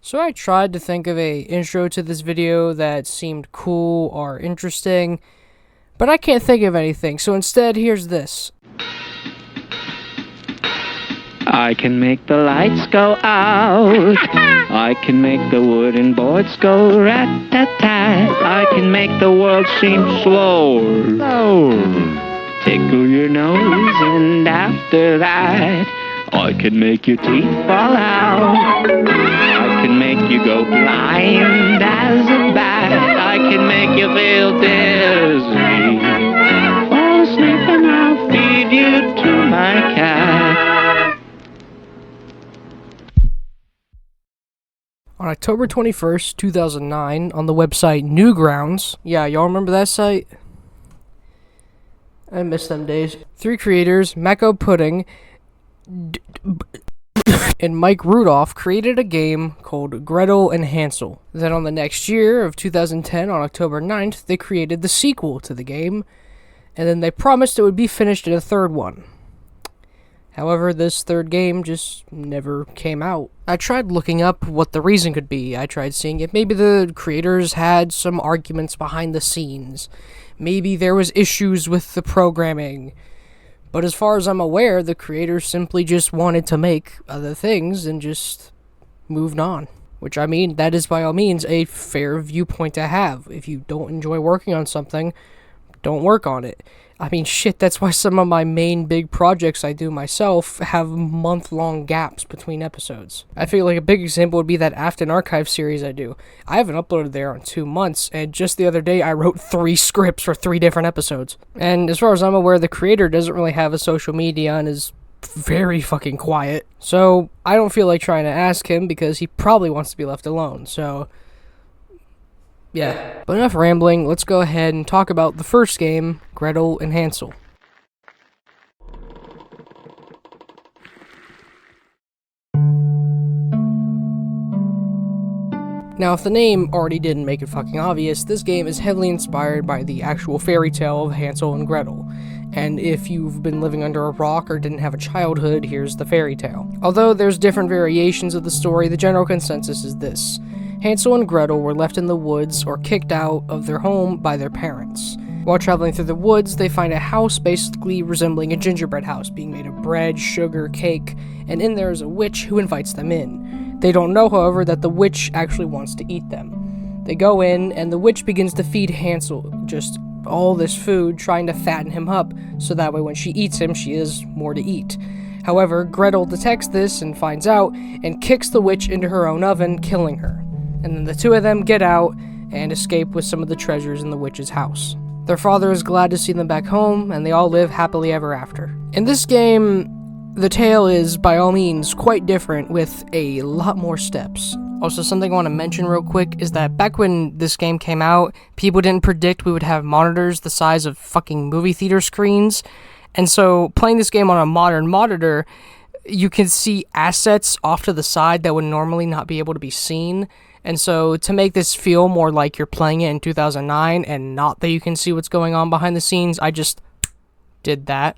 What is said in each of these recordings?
So I tried to think of a intro to this video that seemed cool or interesting, but I can't think of anything, so instead, here's this. I can make the lights go out. I can make the wooden boards go rat-tat-tat. I can make the world seem slow. Tickle your nose, and after that, I can make your teeth fall out. I can make you go blind as a bat. I can make you feel dizzy. Fall asleep and I'll feed you to my cat. On October 21st, 2009, on the website Newgrounds, yeah, y'all remember that site? I miss them days. 3 creators, Mecco Pudding, and Mike Rudolph created a game called Gretel and Hansel. Then on the next year of 2010, on October 9th, they created the sequel to the game, and then they promised it would be finished in a third one. However, this third game just never came out. I tried looking up what the reason could be. I tried seeing if maybe the creators had some arguments behind the scenes. Maybe there was issues with the programming. But as far as I'm aware, the creators simply just wanted to make other things and just moved on. Which, I mean, that is by all means a fair viewpoint to have. If you don't enjoy working on something, don't work on it. I mean, shit, that's why some of my main big projects I do myself have month-long gaps between episodes. I feel like a big example would be that Afton Archive series I do. I haven't uploaded there in 2 months, and just the other day I wrote 3 scripts for 3 different episodes. And as far as I'm aware, the creator doesn't really have a social media and is very fucking quiet. So, I don't feel like trying to ask him because he probably wants to be left alone, so yeah. But enough rambling, let's go ahead and talk about the first game, Gretel and Hansel. Now, if the name already didn't make it fucking obvious, this game is heavily inspired by the actual fairy tale of Hansel and Gretel. And if you've been living under a rock or didn't have a childhood, here's the fairy tale. Although there's different variations of the story, the general consensus is this. Hansel and Gretel were left in the woods or kicked out of their home by their parents. While traveling through the woods, they find a house basically resembling a gingerbread house, being made of bread, sugar, cake, and in there is a witch who invites them in. They don't know, however, that the witch actually wants to eat them. They go in, and the witch begins to feed Hansel just all this food, trying to fatten him up, so that way when she eats him, she has more to eat. However, Gretel detects this and finds out, and kicks the witch into her own oven, killing her. And then the two of them get out and escape with some of the treasures in the witch's house. Their father is glad to see them back home, and they all live happily ever after. In this game, the tale is, by all means, quite different with a lot more steps. Also, something I want to mention real quick is that back when this game came out, people didn't predict we would have monitors the size of fucking movie theater screens. And so, playing this game on a modern monitor, you can see assets off to the side that would normally not be able to be seen. And so, to make this feel more like you're playing it in 2009 and not that you can see what's going on behind the scenes, I just did that.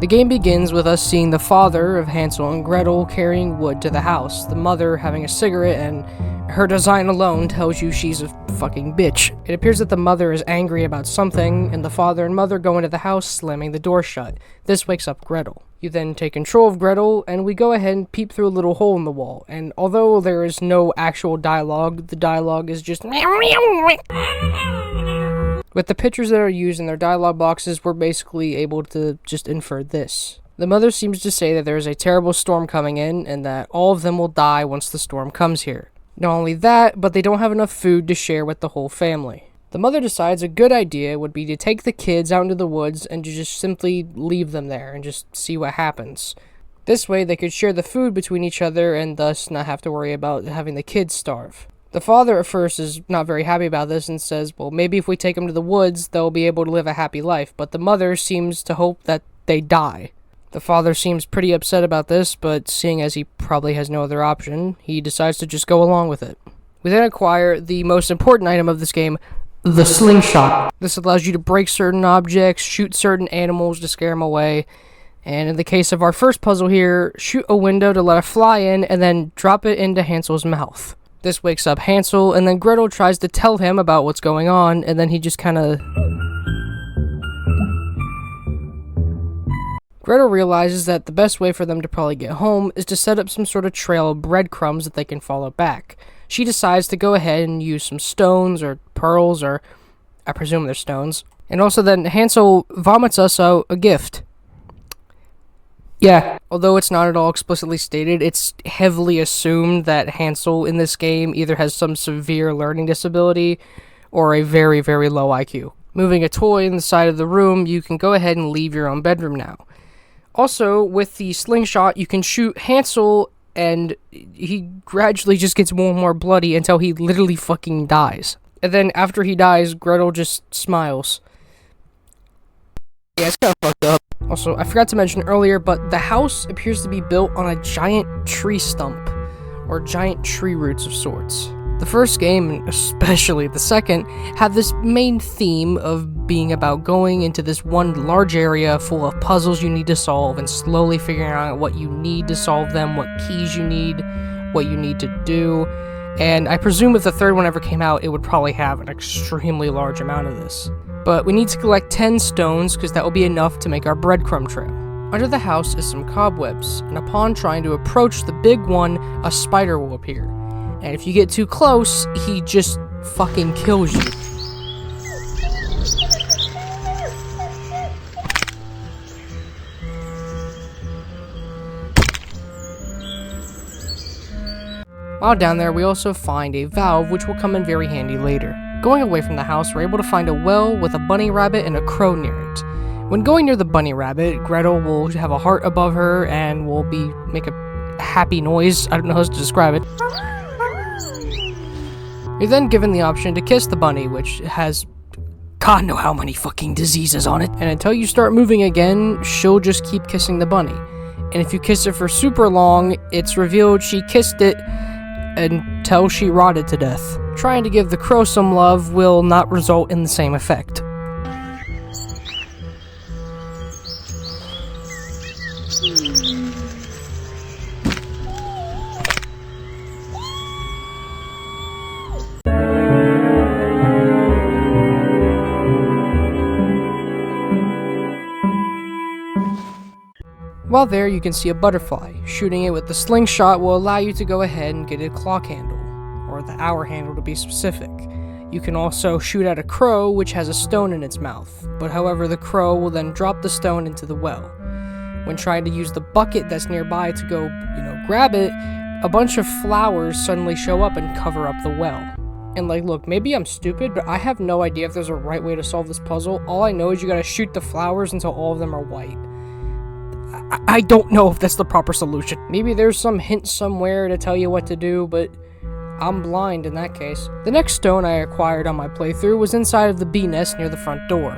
The game begins with us seeing the father of Hansel and Gretel carrying wood to the house, the mother having a cigarette, and her design alone tells you she's a fucking bitch. It appears that the mother is angry about something, and the father and mother go into the house, slamming the door shut. This wakes up Gretel. You then take control of Gretel, and we go ahead and peep through a little hole in the wall, and although there is no actual dialogue, the dialogue is just with the pictures that are used in their dialogue boxes, we're basically able to just infer this. The mother seems to say that there is a terrible storm coming in, and that all of them will die once the storm comes here. Not only that, but they don't have enough food to share with the whole family. The mother decides a good idea would be to take the kids out into the woods and to just simply leave them there and just see what happens. This way they could share the food between each other and thus not have to worry about having the kids starve. The father at first is not very happy about this and says, well, maybe if we take them to the woods, they'll be able to live a happy life, but the mother seems to hope that they die. The father seems pretty upset about this, but seeing as he probably has no other option, he decides to just go along with it. We then acquire the most important item of this game, the slingshot. This allows you to break certain objects, shoot certain animals to scare them away, and in the case of our first puzzle here, shoot a window to let a fly in and then drop it into Hansel's mouth. This wakes up Hansel, and then Gretel tries to tell him about what's going on, and then he just kinda... Gretel realizes that the best way for them to probably get home is to set up some sort of trail of breadcrumbs that they can follow back. She decides to go ahead and use some stones or pearls, or I presume they're stones. And also then Hansel vomits us out a gift. Yeah, although it's not at all explicitly stated, it's heavily assumed that Hansel in this game either has some severe learning disability or a very, very low IQ. Moving a toy in the side of the room, you can go ahead and leave your own bedroom now. Also, with the slingshot, you can shoot Hansel, and he gradually just gets more and more bloody until he literally fucking dies. And then after he dies, Gretel just smiles. Yeah, it's kinda fucked up. Also, I forgot to mention earlier, but the house appears to be built on a giant tree stump, or giant tree roots of sorts. The first game, and especially the second, have this main theme of being about going into this one large area full of puzzles you need to solve and slowly figuring out what you need to solve them, what keys you need, what you need to do. And I presume if the third one ever came out, it would probably have an extremely large amount of this. But we need to collect 10 stones because that will be enough to make our breadcrumb trail. Under the house is some cobwebs, and upon trying to approach the big one, a spider will appear. And if you get too close, he just fucking kills you. While down there, we also find a valve which will come in very handy later. Going away from the house, we're able to find a well with a bunny rabbit and a crow near it. When going near the bunny rabbit, Gretel will have a heart above her and will make a happy noise. I don't know how to describe it. You're then given the option to kiss the bunny, which has God know how many fucking diseases on it. And until you start moving again, she'll just keep kissing the bunny. And if you kiss it for super long, it's revealed she kissed it until she rotted to death. Trying to give the crow some love will not result in the same effect. While there, you can see a butterfly. Shooting it with the slingshot will allow you to go ahead and get a clock handle, or the hour handle to be specific. You can also shoot at a crow, which has a stone in its mouth, but however the crow will then drop the stone into the well. When trying to use the bucket that's nearby to go, grab it, a bunch of flowers suddenly show up and cover up the well. And look, maybe I'm stupid, but I have no idea if there's a right way to solve this puzzle. All I know is you gotta shoot the flowers until all of them are white. I don't know if that's the proper solution. Maybe there's some hint somewhere to tell you what to do, but I'm blind in that case. The next stone I acquired on my playthrough was inside of the bee nest near the front door.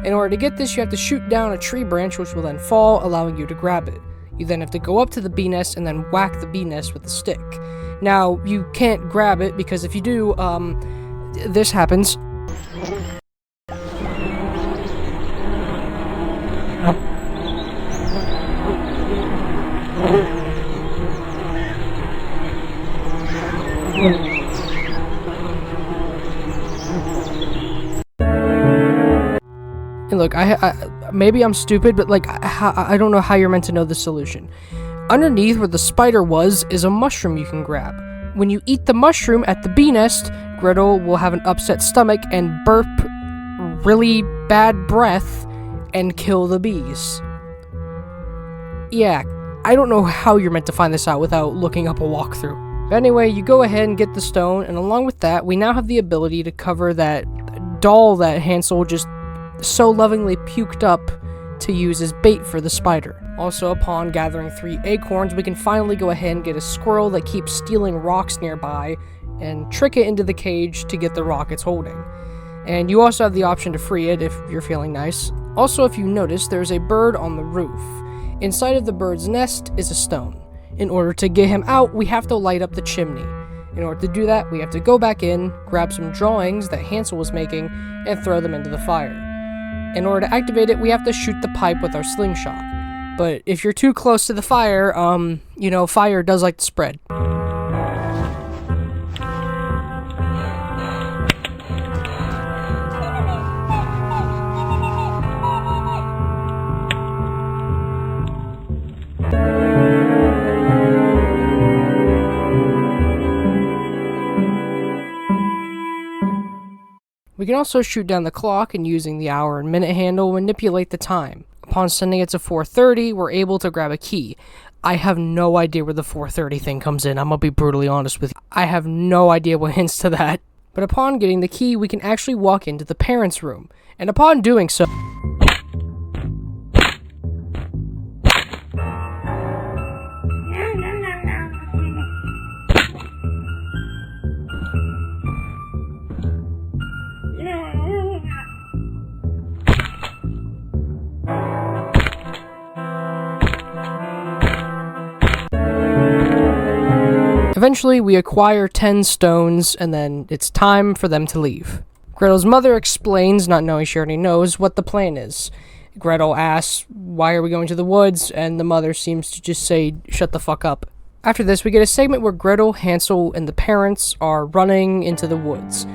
In order to get this, you have to shoot down a tree branch which will then fall, allowing you to grab it. You then have to go up to the bee nest and then whack the bee nest with a stick. Now, you can't grab it because if you do, this happens. And look, maybe I'm stupid, but I don't know how you're meant to know the solution. Underneath where the spider was is a mushroom you can grab. When you eat the mushroom at the bee nest, Gretel will have an upset stomach and burp really bad breath and kill the bees. Yeah, I don't know how you're meant to find this out without looking up a walkthrough. But anyway, you go ahead and get the stone, and along with that, we now have the ability to cover that doll that Hansel just so lovingly puked up to use as bait for the spider. Also, upon gathering 3 acorns, we can finally go ahead and get a squirrel that keeps stealing rocks nearby and trick it into the cage to get the rock it's holding. And you also have the option to free it if you're feeling nice. Also, if you notice, there's a bird on the roof. Inside of the bird's nest is a stone. In order to get him out, we have to light up the chimney. In order to do that, we have to go back in, grab some drawings that Hansel was making, and throw them into the fire. In order to activate it, we have to shoot the pipe with our slingshot. But if you're too close to the fire, fire does like to spread. We can also shoot down the clock and using the hour and minute handle manipulate the time. Upon sending it to 4:30, we're able to grab a key. I have no idea where the 4:30 thing comes in, I'm gonna be brutally honest with you. I have no idea what hints to that. But upon getting the key, we can actually walk into the parents' room. And upon doing so... Eventually, we acquire 10 stones, and then it's time for them to leave. Gretel's mother explains, not knowing she already knows, what the plan is. Gretel asks, why are we going to the woods? And the mother seems to just say, shut the fuck up. After this, we get a segment where Gretel, Hansel, and the parents are running into the woods.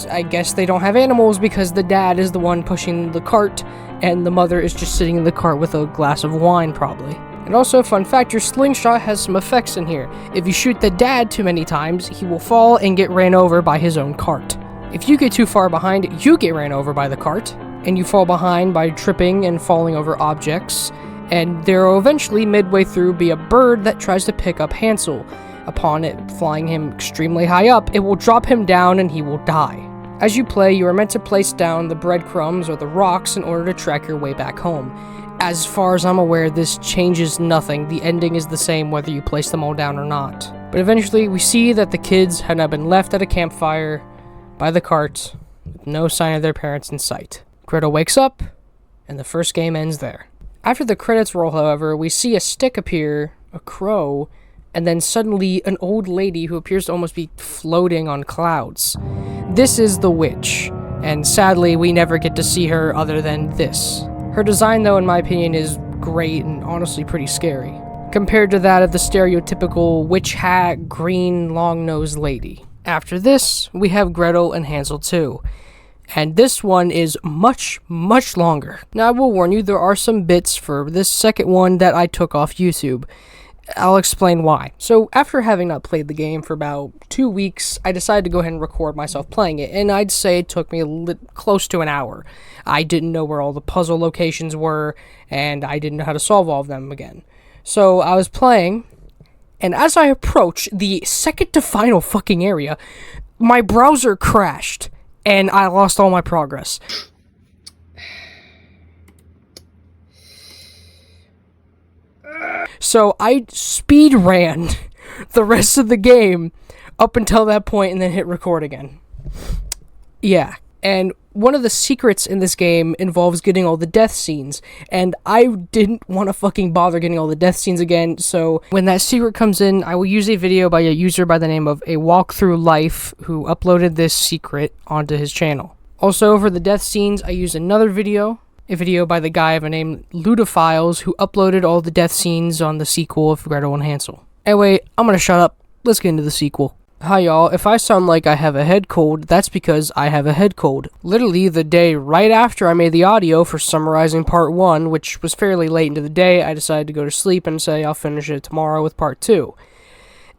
I guess they don't have animals because the dad is the one pushing the cart, and the mother is just sitting in the cart with a glass of wine, probably. And also, fun fact, your slingshot has some effects in here. If you shoot the dad too many times, he will fall and get ran over by his own cart. If you get too far behind, you get ran over by the cart, and you fall behind by tripping and falling over objects, and there will eventually, midway through, be a bird that tries to pick up Hansel. Upon it flying him extremely high up, it will drop him down and he will die. As you play, you are meant to place down the breadcrumbs or the rocks in order to track your way back home. As far as I'm aware, this changes nothing. The ending is the same whether you place them all down or not. But eventually, we see that the kids had now been left at a campfire by the cart, with no sign of their parents in sight. Gretel wakes up, and the first game ends there. After the credits roll, however, we see a stick appear, a crow, and then suddenly an old lady who appears to almost be floating on clouds. This is the witch, and sadly, we never get to see her other than this. Her design, though, in my opinion, is great and honestly pretty scary, compared to that of the stereotypical witch hat, green, long-nosed lady. After this, we have Gretel and Hansel 2, and this one is much, much longer. Now, I will warn you, there are some bits for this second one that I took off YouTube. I'll explain why. So, after having not played the game for about 2 weeks, I decided to go ahead and record myself playing it, and I'd say it took me close to an hour. I didn't know where all the puzzle locations were, and I didn't know how to solve all of them again. So, I was playing, and as I approached the second to final fucking area, my browser crashed, and I lost all my progress. So I speed ran the rest of the game up until that point and then hit record again. Yeah, and one of the secrets in this game involves getting all the death scenes, and I didn't want to fucking bother getting all the death scenes again, so when that secret comes in, I will use a video by a user by the name of A Walk Through Life, who uploaded this secret onto his channel. Also, for the death scenes, I used another video, a video by the guy of a name Ludophiles, who uploaded all the death scenes on the sequel of Gretel and Hansel. Anyway, I'm gonna shut up. Let's get into the sequel. Hi y'all, if I sound like I have a head cold, that's because I have a head cold. Literally the day right after I made the audio for summarizing part 1, which was fairly late into the day, I decided to go to sleep and say I'll finish it tomorrow with part 2.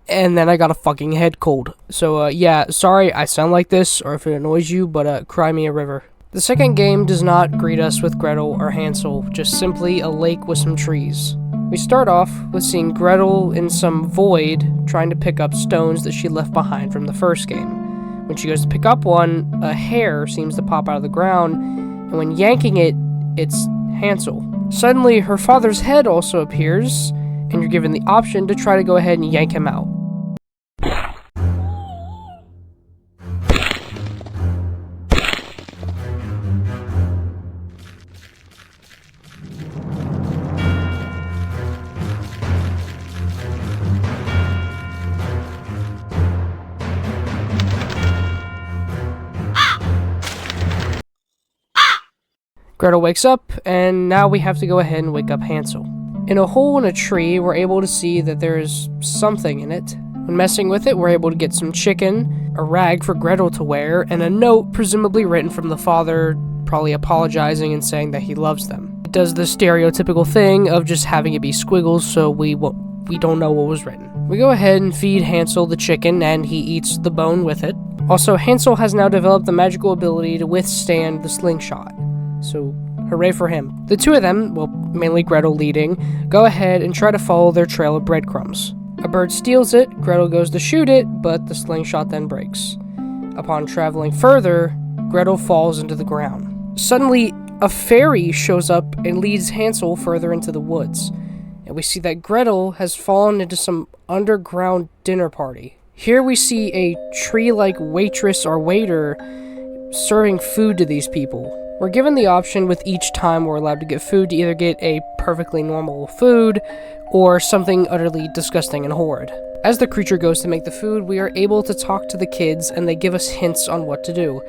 And then I got a fucking head cold. So yeah, sorry I sound like this, or if it annoys you, but cry me a river. The second game does not greet us with Gretel or Hansel, just simply a lake with some trees. We start off with seeing Gretel in some void trying to pick up stones that she left behind from the first game. When she goes to pick up one, a hair seems to pop out of the ground, and when yanking it, it's Hansel. Suddenly, her father's head also appears, and you're given the option to try to go ahead and yank him out. Gretel wakes up, and now we have to go ahead and wake up Hansel. In a hole in a tree, we're able to see that there is something in it. When messing with it, we're able to get some chicken, a rag for Gretel to wear, and a note presumably written from the father, probably apologizing and saying that he loves them. It does the stereotypical thing of just having it be squiggles, so we don't know what was written. We go ahead and feed Hansel the chicken, and he eats the bone with it. Also, Hansel has now developed the magical ability to withstand the slingshot, so hooray for him. The two of them, well, mainly Gretel leading, go ahead and try to follow their trail of breadcrumbs. A bird steals it, Gretel goes to shoot it, but the slingshot then breaks. Upon traveling further, Gretel falls into the ground. Suddenly, a fairy shows up and leads Hansel further into the woods, and we see that Gretel has fallen into some underground dinner party. Here we see a tree-like waitress or waiter serving food to these people. We're given the option with each time we're allowed to get food to either get a perfectly normal food or something utterly disgusting and horrid. As the creature goes to make the food, we are able to talk to the kids and they give us hints on what to do.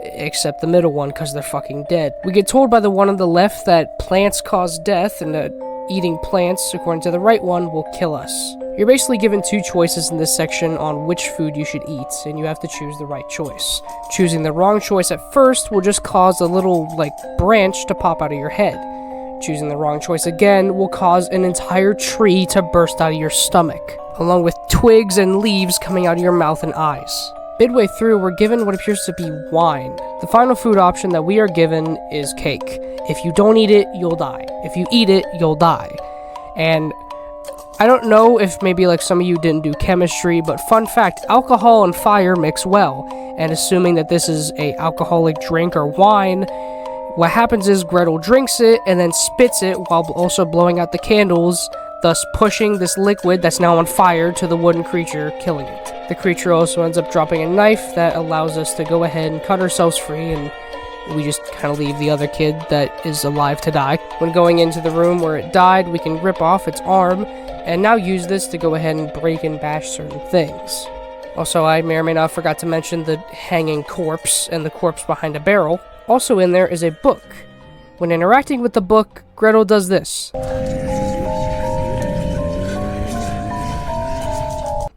Except the middle one, because they're fucking dead. We get told by the one on the left that plants cause death and that eating plants, according to the right one, will kill us. You're basically given two choices in this section on which food you should eat, and you have to choose the right choice. Choosing the wrong choice at first will just cause a little, branch to pop out of your head. Choosing the wrong choice again will cause an entire tree to burst out of your stomach, along with twigs and leaves coming out of your mouth and eyes. Midway through, we're given what appears to be wine. The final food option that we are given is cake. If you don't eat it, you'll die. If you eat it, you'll die. And I don't know if maybe some of you didn't do chemistry, but fun fact, alcohol and fire mix well. And assuming that this is a alcoholic drink or wine, what happens is Gretel drinks it and then spits it while also blowing out the candles, thus pushing this liquid that's now on fire to the wooden creature, killing it. The creature also ends up dropping a knife that allows us to go ahead and cut ourselves free, and we just kind of leave the other kid that is alive to die. When going into the room where it died, we can rip off its arm, and now use this to go ahead and break and bash certain things. Also, I may or may not have forgot to mention the hanging corpse and the corpse behind a barrel. Also in there is a book. When interacting with the book, Gretel does this.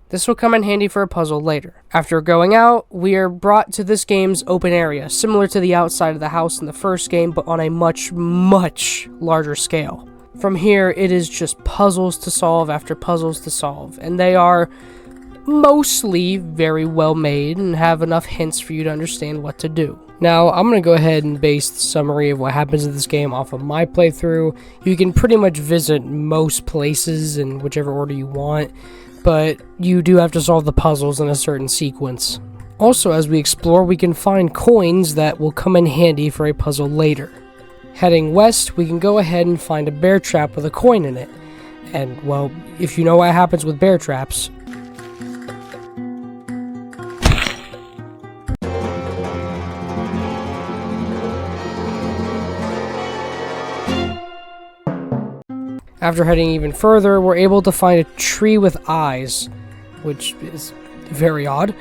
This will come in handy for a puzzle later. After going out, we are brought to this game's open area, similar to the outside of the house in the first game, but on a much, much larger scale. From here, it is just puzzles to solve after puzzles to solve, and they are mostly very well made and have enough hints for you to understand what to do. Now, I'm going to go ahead and base the summary of what happens in this game off of my playthrough. You can pretty much visit most places in whichever order you want, but you do have to solve the puzzles in a certain sequence. Also, as we explore, we can find coins that will come in handy for a puzzle later. Heading west, we can go ahead and find a bear trap with a coin in it. And, well, if you know what happens with bear traps, after heading even further, we're able to find a tree with eyes, which is very odd.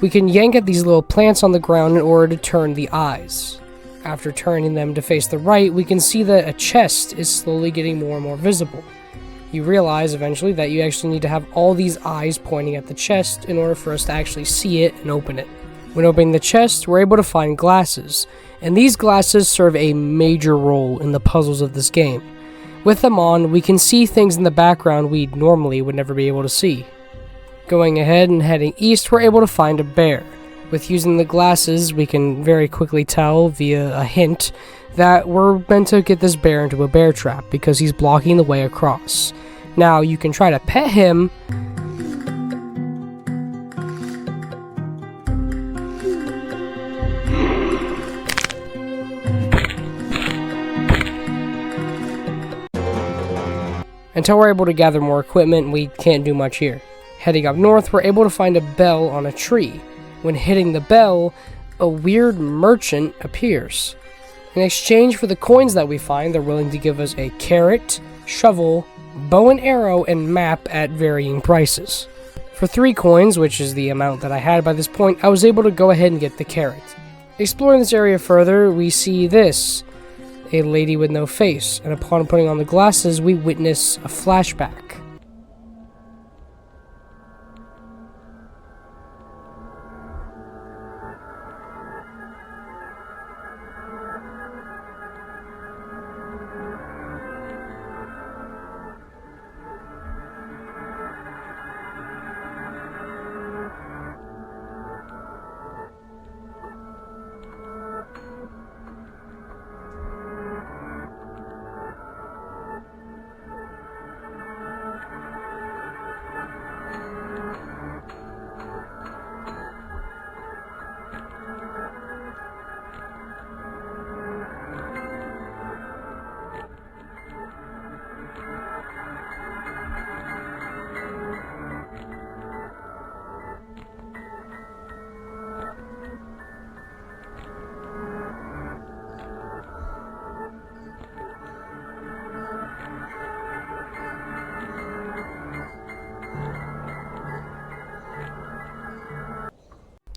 We can yank at these little plants on the ground in order to turn the eyes. After turning them to face the right, we can see that a chest is slowly getting more and more visible. You realize eventually that you actually need to have all these eyes pointing at the chest in order for us to actually see it and open it. When opening the chest, we're able to find glasses, and these glasses serve a major role in the puzzles of this game. With them on, we can see things in the background we normally would never be able to see. Going ahead and heading east, we're able to find a bear. With using the glasses, we can very quickly tell via a hint that we're meant to get this bear into a bear trap because he's blocking the way across. Now, you can try to pet him, until we're able to gather more equipment, we can't do much here. Heading up north, we're able to find a bell on a tree. When hitting the bell, a weird merchant appears. In exchange for the coins that we find, they're willing to give us a carrot, shovel, bow and arrow, and map at varying prices. For 3 coins, which is the amount that I had by this point, I was able to go ahead and get the carrot. Exploring this area further, we see this. a lady with no face, and upon putting on the glasses, we witness a flashback.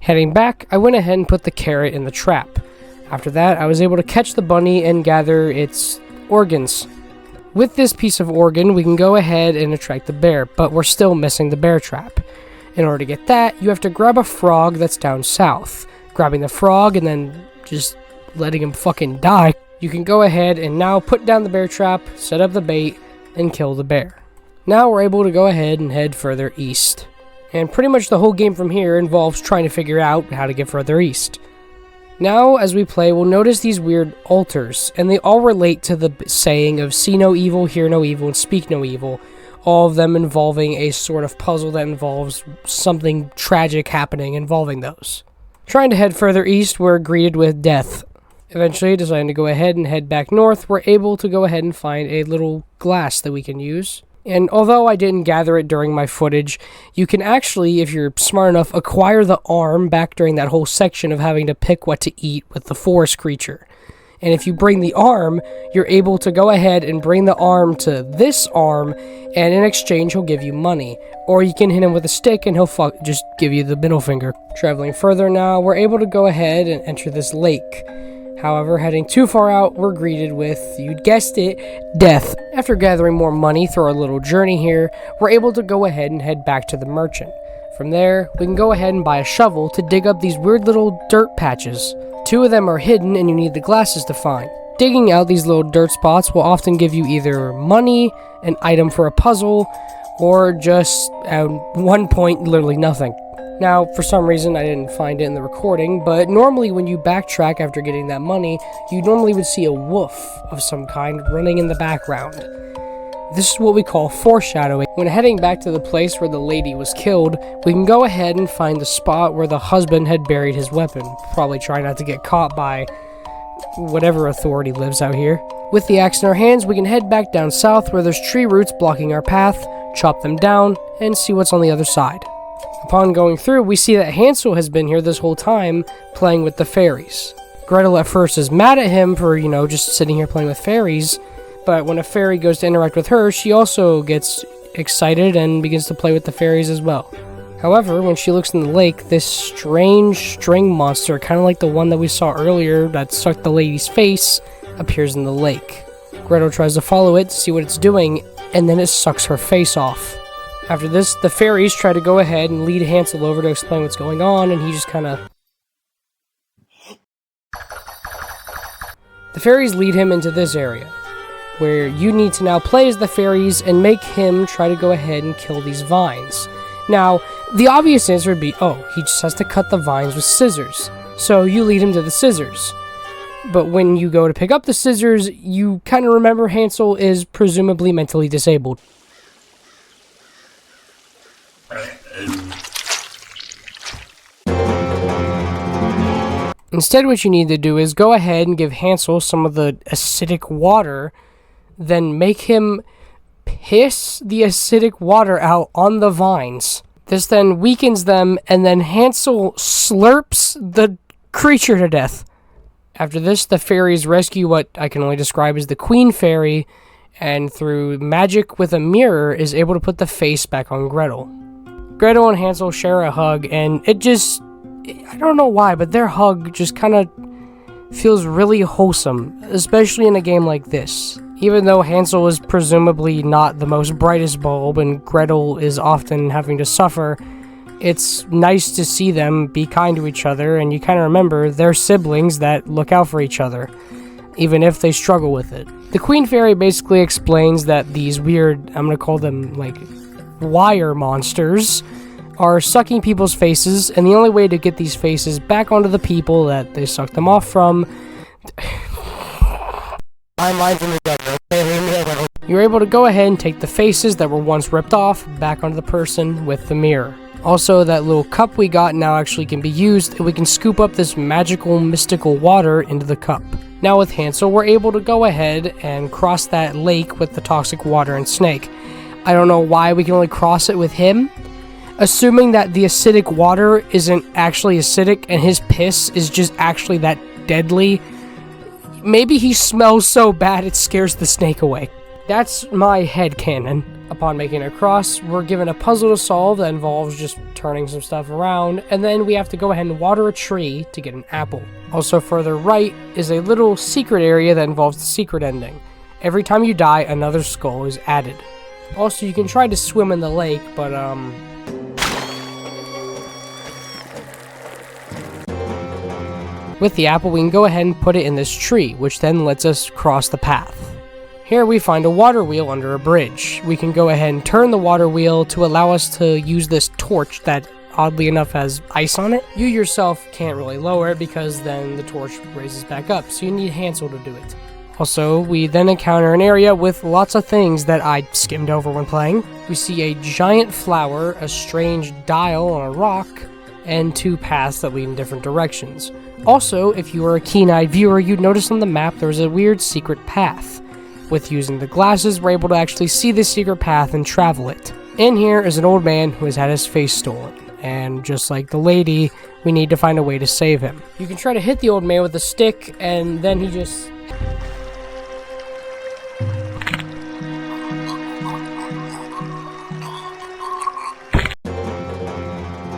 Heading back, I went ahead and put the carrot in the trap. After that, I was able to catch the bunny and gather its organs. With this piece of organ, we can go ahead and attract the bear, but we're still missing the bear trap. In order to get that, you have to grab a frog that's down south. Grabbing the frog and then just letting him fucking die, you can go ahead and now put down the bear trap, set up the bait, and kill the bear. Now we're able to go ahead and head further east. And pretty much the whole game from here involves trying to figure out how to get further east. Now, as we play, we'll notice these weird altars, and they all relate to the saying of see no evil, hear no evil, and speak no evil, all of them involving a sort of puzzle that involves something tragic happening involving those. Trying to head further east, we're greeted with death. Eventually, deciding to go ahead and head back north, we're able to go ahead and find a little glass that we can use. And although I didn't gather it during my footage, you can actually, if you're smart enough, acquire the arm back during that whole section of having to pick what to eat with the forest creature. And if you bring the arm, you're able to go ahead and bring the arm to this arm, and in exchange he'll give you money. Or you can hit him with a stick and he'll just give you the middle finger. Traveling further now, we're able to go ahead and enter this lake. However, heading too far out, we're greeted with, you'd guessed it, death. After gathering more money through our little journey here, we're able to go ahead and head back to the merchant. From there, we can go ahead and buy a shovel to dig up these weird little dirt patches. 2 of them are hidden and you need the glasses to find. Digging out these little dirt spots will often give you either money, an item for a puzzle, or just, at one point, literally nothing. Now, for some reason, I didn't find it in the recording, but normally when you backtrack after getting that money, you normally would see a wolf of some kind running in the background. This is what we call foreshadowing. When heading back to the place where the lady was killed, we can go ahead and find the spot where the husband had buried his weapon, probably trying not to get caught by whatever authority lives out here. With the axe in our hands, we can head back down south where there's tree roots blocking our path, chop them down, and see what's on the other side. Upon going through, we see that Hansel has been here this whole time, playing with the fairies. Gretel at first is mad at him for, just sitting here playing with fairies, but when a fairy goes to interact with her, she also gets excited and begins to play with the fairies as well. However, when she looks in the lake, this strange string monster, kind of like the one that we saw earlier that sucked the lady's face, appears in the lake. Gretel tries to follow it to see what it's doing, and then it sucks her face off. After this, the fairies try to go ahead and lead Hansel over to explain what's going on, and he just The fairies lead him into this area, where you need to now play as the fairies and make him try to go ahead and kill these vines. Now, the obvious answer would be, he just has to cut the vines with scissors. So you lead him to the scissors. But when you go to pick up the scissors, you kind of remember Hansel is presumably mentally disabled. Instead, what you need to do is go ahead and give Hansel some of the acidic water, then make him piss the acidic water out on the vines. This then weakens them, and then Hansel slurps the creature to death. After this, the fairies rescue what I can only describe as the Queen Fairy, and through magic with a mirror is able to put the face back on Gretel. Gretel and Hansel share a hug, and it just, I don't know why, but their hug just kind of feels really wholesome, especially in a game like this. Even though Hansel is presumably not the most brightest bulb and Gretel is often having to suffer, it's nice to see them be kind to each other, and you kind of remember they're siblings that look out for each other, even if they struggle with it. The Queen Fairy basically explains that these weird, I'm gonna call them like wire monsters, are sucking people's faces, and the only way to get these faces back onto the people that they sucked them off from... You're able to go ahead and take the faces that were once ripped off back onto the person with the mirror. Also, that little cup we got now actually can be used, and we can scoop up this magical, mystical water into the cup. Now with Hansel, we're able to go ahead and cross that lake with the toxic water and snake. I don't know why we can only cross it with him. Assuming that the acidic water isn't actually acidic and his piss is just actually that deadly. Maybe he smells so bad it scares the snake away. That's my headcanon. Upon making it across, we're given a puzzle to solve that involves just turning some stuff around, and then we have to go ahead and water a tree to get an apple. Also further right is a little secret area that involves the secret ending. Every time you die, another skull is added. Also, you can try to swim in the lake, but with the apple, we can go ahead and put it in this tree, which then lets us cross the path. Here we find a water wheel under a bridge. We can go ahead and turn the water wheel to allow us to use this torch that, oddly enough, has ice on it. You yourself can't really lower it because then the torch raises back up, so you need Hansel to do it. Also, we then encounter an area with lots of things that I skimmed over when playing. We see a giant flower, a strange dial on a rock, and two paths that lead in different directions. Also, if you are a keen-eyed viewer, you'd notice on the map there was a weird secret path. With using the glasses, we're able to actually see the secret path and travel it. In here is an old man who has had his face stolen, and just like the lady, we need to find a way to save him. You can try to hit the old man with a stick, and then he just...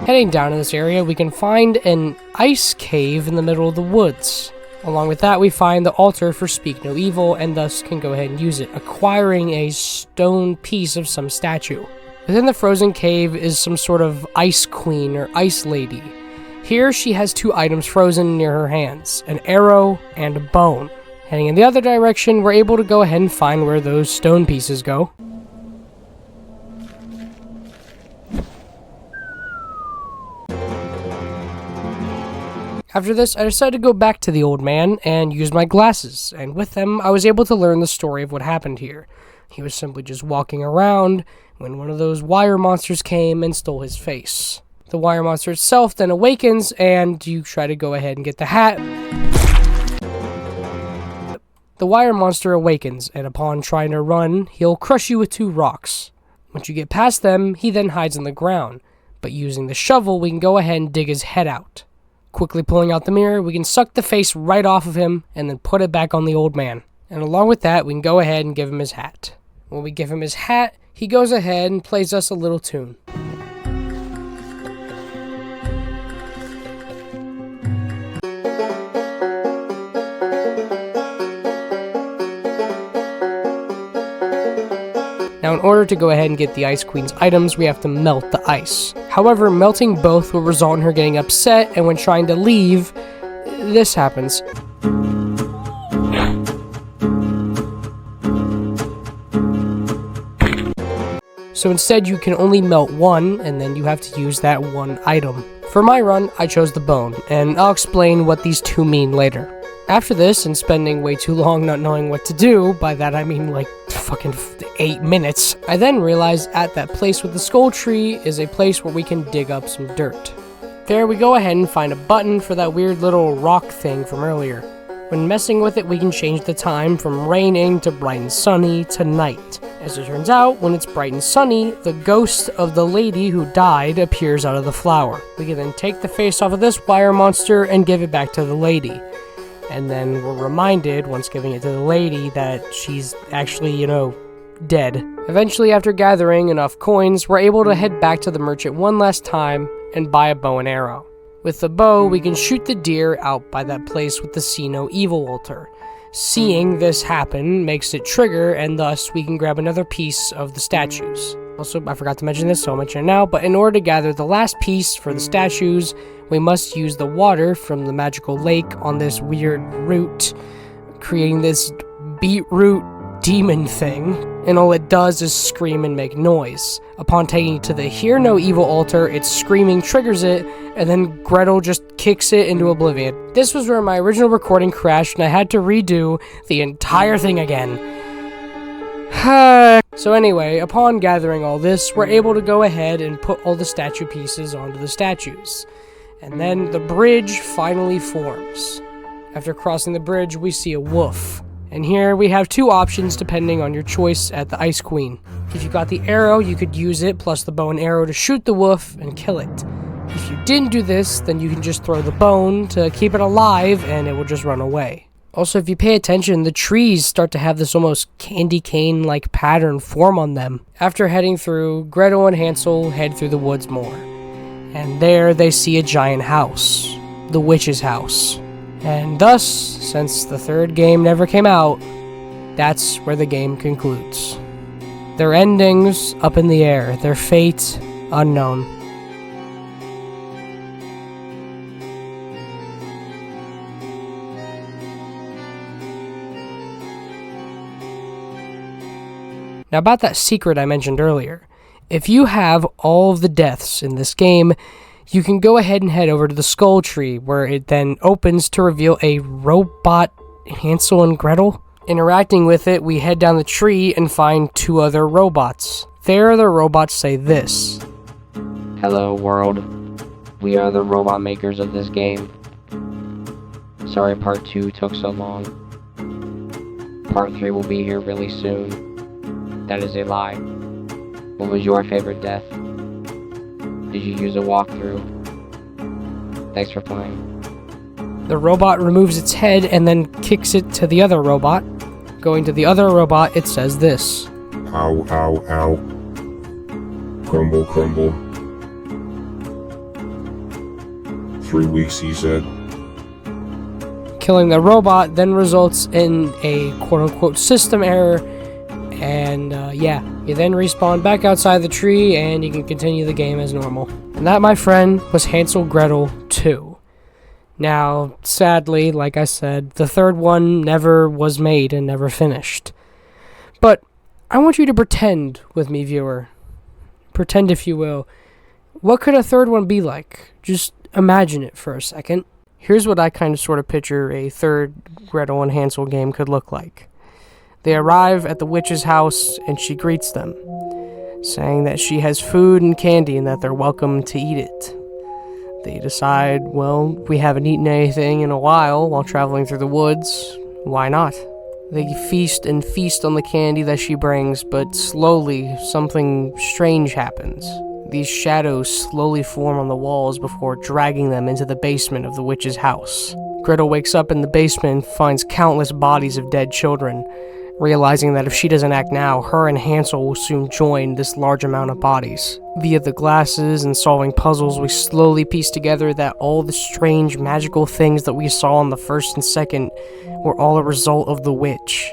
Heading down to this area, we can find an ice cave in the middle of the woods. Along with that, we find the altar for Speak No Evil, and thus can go ahead and use it, acquiring a stone piece of some statue. Within the frozen cave is some sort of ice queen or ice lady. Here she has two items frozen near her hands, an arrow and a bone. Heading in the other direction, we're able to go ahead and find where those stone pieces go. After this, I decided to go back to the old man and use my glasses, and with them, I was able to learn the story of what happened here. He was simply just walking around when one of those wire monsters came and stole his face. The wire monster itself then awakens, and you try to go ahead and get the hat. The wire monster awakens, and upon trying to run, he'll crush you with two rocks. Once you get past them, he then hides in the ground, but using the shovel, we can go ahead and dig his head out. Quickly pulling out the mirror, we can suck the face right off of him and then put it back on the old man. And along with that, we can go ahead and give him his hat. When we give him his hat, he goes ahead and plays us a little tune. Now, in order to go ahead and get the Ice Queen's items, we have to melt the ice. However, melting both will result in her getting upset, and when trying to leave, this happens. So instead, you can only melt one, and then you have to use that one item. For my run, I chose the bone, and I'll explain what these two mean later. After this, and spending way too long not knowing what to do, by that I mean like fucking 8 minutes, I then realized at that place with the skull tree is a place where we can dig up some dirt. There we go ahead and find a button for that weird little rock thing from earlier. When messing with it, we can change the time from raining to bright and sunny to night. As it turns out, when it's bright and sunny, the ghost of the lady who died appears out of the flower. We can then take the face off of this wire monster and give it back to the lady. And then we're reminded, once giving it to the lady, that she's actually, dead. Eventually, after gathering enough coins, we're able to head back to the merchant one last time and buy a bow and arrow. With the bow, we can shoot the deer out by that place with the See No Evil altar. Seeing this happen makes it trigger, and thus we can grab another piece of the statues. Also, I forgot to mention this, so I'll mention it now, but in order to gather the last piece for the statues, we must use the water from the magical lake on this weird root, creating this beetroot demon thing, and all it does is scream and make noise. Upon taking it to the Hear No Evil altar, its screaming triggers it, and then Gretel just kicks it into oblivion. This was where my original recording crashed, and I had to redo the entire thing again. So anyway, upon gathering all this, we're able to go ahead and put all the statue pieces onto the statues. And then the bridge finally forms. After crossing the bridge, we see a wolf. And here we have two options depending on your choice at the Ice Queen. If you got the arrow, you could use it plus the bow and arrow to shoot the wolf and kill it. If you didn't do this, then you can just throw the bone to keep it alive and it will just run away. Also, if you pay attention, the trees start to have this almost candy cane-like pattern form on them. After heading through, Gretel and Hansel head through the woods more. And there they see a giant house, the witch's house. And thus, since the third game never came out, that's where the game concludes. Their endings up in the air, their fate unknown. Now about that secret I mentioned earlier, if you have all of the deaths in this game, you can go ahead and head over to the skull tree, where it then opens to reveal a robot Hansel and Gretel. Interacting with it, we head down the tree and find two other robots. There, the robots say this. Hello world, we are the robot makers of this game. Sorry part 2 took so long. Part 3 will be here really soon. That is a lie. What was your favorite death? Did you use a walkthrough? Thanks for playing. The robot removes its head and then kicks it to the other robot. Going to the other robot, it says this. Ow, ow, ow. Crumble, crumble. 3 weeks, he said. Killing the robot then results in a quote-unquote system error. And yeah, you then respawn back outside the tree and you can continue the game as normal. And that, my friend, was Hansel Gretel 2. Now, sadly, like I said, the third one never was made and never finished. But I want you to pretend with me, viewer. Pretend, if you will. What could a third one be like? Just imagine it for a second. Here's what I kind of sort of picture a third Gretel and Hansel game could look like. They arrive at the witch's house, and she greets them, saying that she has food and candy and that they're welcome to eat it. They decide, well, we haven't eaten anything in a while traveling through the woods. Why not? They feast and feast on the candy that she brings, but slowly, something strange happens. These shadows slowly form on the walls before dragging them into the basement of the witch's house. Gretel wakes up in the basement and finds countless bodies of dead children, realizing that if she doesn't act now, her and Hansel will soon join this large amount of bodies. Via the glasses and solving puzzles, we slowly piece together that all the strange magical things that we saw in the first and second were all a result of the witch.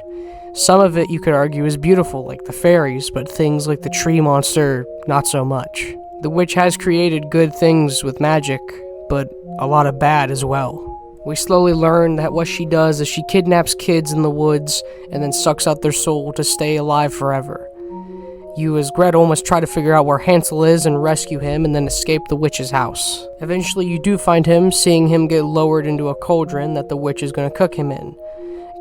Some of it you could argue is beautiful, like the fairies, but things like the tree monster, not so much. The witch has created good things with magic, but a lot of bad as well. We slowly learn that what she does is she kidnaps kids in the woods and then sucks out their soul to stay alive forever. You as Gretel must try to figure out where Hansel is and rescue him and then escape the witch's house. Eventually you do find him, seeing him get lowered into a cauldron that the witch is going to cook him in.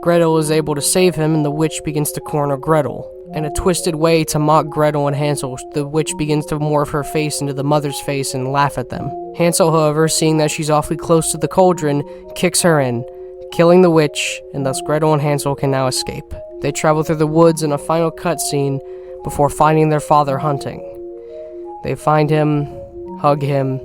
Gretel is able to save him and the witch begins to corner Gretel. In a twisted way to mock Gretel and Hansel, the witch begins to morph her face into the mother's face and laugh at them. Hansel, however, seeing that she's awfully close to the cauldron, kicks her in, killing the witch, and thus Gretel and Hansel can now escape. They travel through the woods in a final cutscene before finding their father hunting. They find him, hug him,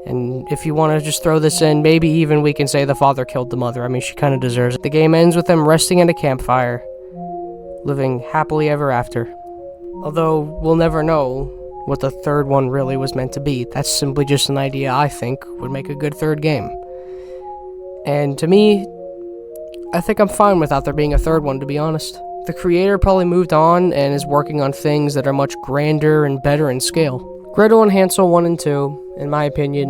and if you want to just throw this in, maybe even we can say the father killed the mother. I mean, she kind of deserves it. The game ends with them resting at a campfire, living happily ever after. Although, we'll never know what the third one really was meant to be. That's simply just an idea I think would make a good third game. And to me, I think I'm fine without there being a third one, to be honest. The creator probably moved on and is working on things that are much grander and better in scale. Gretel and Hansel 1 and 2, in my opinion,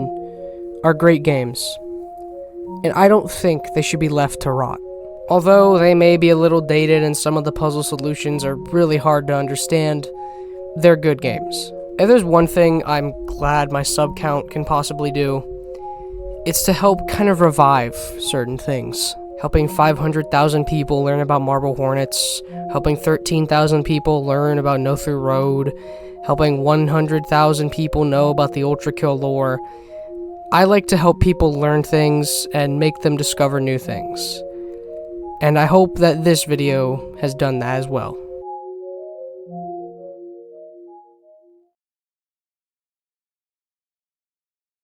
are great games. And I don't think they should be left to rot. Although they may be a little dated and some of the puzzle solutions are really hard to understand, they're good games. If there's one thing I'm glad my sub count can possibly do, it's to help kind of revive certain things. Helping 500,000 people learn about marble hornets, helping 13,000 people learn about No Through Road, helping 100,000 people know about the Ultra Kill lore. I like to help people learn things and make them discover new things. And I hope that this video has done that as well.